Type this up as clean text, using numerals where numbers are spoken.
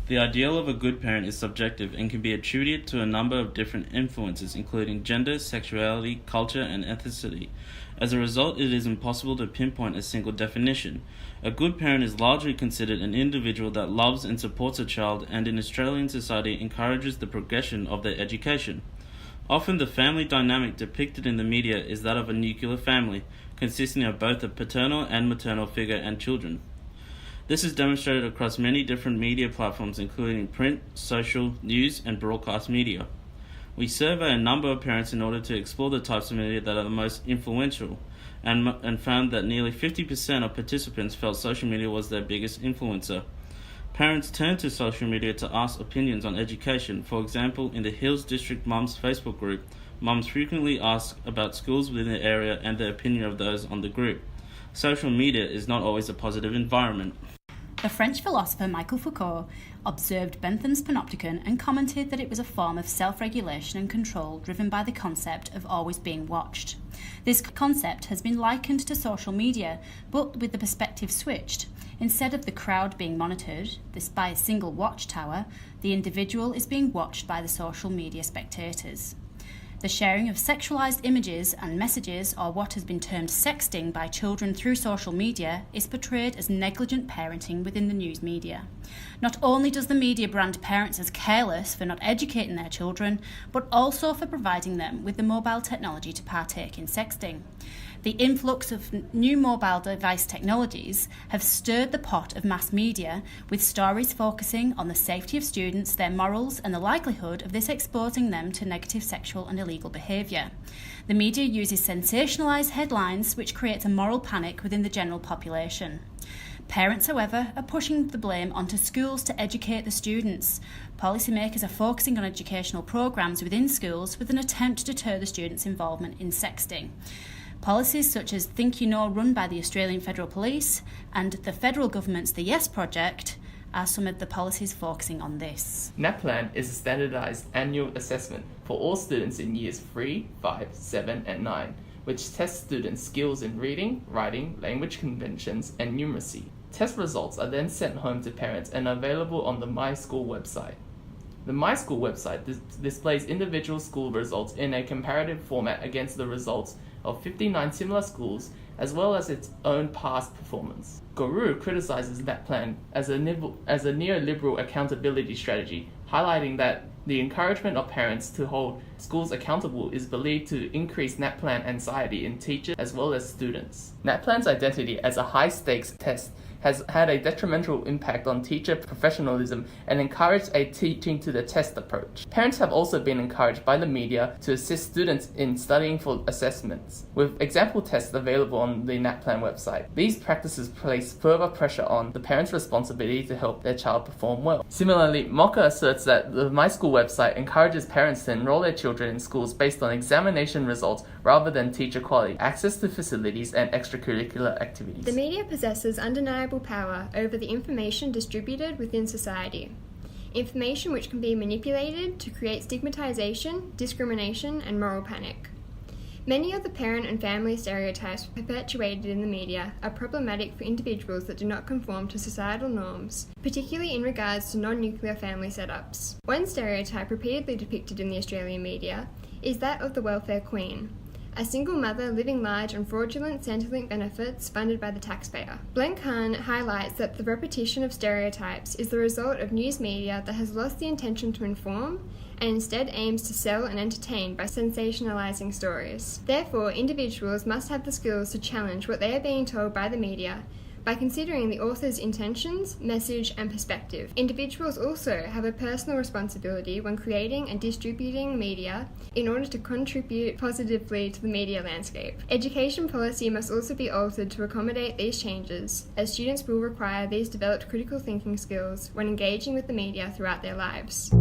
The ideal of a good parent is subjective and can be attributed to a number of different influences, including gender, sexuality, culture, and ethnicity. As a result, it is impossible to pinpoint a single definition. A good parent is largely considered an individual that loves and supports a child and in Australian society encourages the progression of their education. Often the family dynamic depicted in the media is that of a nuclear family, consisting of both a paternal and maternal figure and children. This is demonstrated across many different media platforms, including print, social, news, and broadcast media. We surveyed a number of parents in order to explore the types of media that are the most influential, and found that nearly 50% of participants felt social media was their biggest influencer. Parents turn to social media to ask opinions on education. For example, in the Hills District Mums Facebook group, mums frequently ask about schools within the area and the opinion of those on the group. Social media is not always a positive environment. The French philosopher Michel Foucault observed Bentham's panopticon and commented that it was a form of self-regulation and control driven by the concept of always being watched. This concept has been likened to social media, but with the perspective switched. Instead of the crowd being monitored by a single watchtower, the individual is being watched by the social media spectators. The sharing of sexualized images and messages, or what has been termed sexting by children through social media, is portrayed as negligent parenting within the news media. Not only does the media brand parents as careless for not educating their children, but also for providing them with the mobile technology to partake in sexting. The influx of new mobile device technologies have stirred the pot of mass media, with stories focusing on the safety of students, their morals, and the likelihood of this exposing them to negative sexual and illegal behaviour. The media uses sensationalised headlines, which creates a moral panic within the general population. Parents, however, are pushing the blame onto schools to educate the students. Policymakers are focusing on educational programmes within schools with an attempt to deter the students' involvement in sexting. Policies such as Think You Know, run by the Australian Federal Police, and the federal government's The Yes Project are some of the policies focusing on this. NAPLAN is a standardised annual assessment for all students in years 3, 5, 7 and 9, which tests students' skills in reading, writing, language conventions and numeracy. Test results are then sent home to parents and are available on the My School website. The My School website displays individual school results in a comparative format against the results of 59 similar schools, as well as its own past performance. Guru criticizes NAPLAN as a neoliberal accountability strategy, highlighting that the encouragement of parents to hold schools accountable is believed to increase NAPLAN anxiety in teachers as well as students. NAPLAN's identity as a high-stakes test has had a detrimental impact on teacher professionalism and encouraged a teaching to the test approach. Parents have also been encouraged by the media to assist students in studying for assessments, with example tests available on the NAPLAN website. These practices place further pressure on the parents' responsibility to help their child perform well. Similarly, Mocha asserts that the My School website encourages parents to enroll their children in schools based on examination results rather than teacher quality, access to facilities, and extracurricular activities. The media possesses undeniable power over the information distributed within society. Information which can be manipulated to create stigmatization, discrimination, and moral panic. Many of the parent and family stereotypes perpetuated in the media are problematic for individuals that do not conform to societal norms, particularly in regards to non-nuclear family setups. One stereotype repeatedly depicted in the Australian media is that of the welfare queen, a single mother living large on fraudulent Centrelink benefits funded by the taxpayer. Blenkiron highlights that the repetition of stereotypes is the result of news media that has lost the intention to inform and instead aims to sell and entertain by sensationalizing stories. Therefore, individuals must have the skills to challenge what they are being told by the media by considering the author's intentions, message, and perspective. Individuals also have a personal responsibility when creating and distributing media in order to contribute positively to the media landscape. Education policy must also be altered to accommodate these changes, as students will require these developed critical thinking skills when engaging with the media throughout their lives.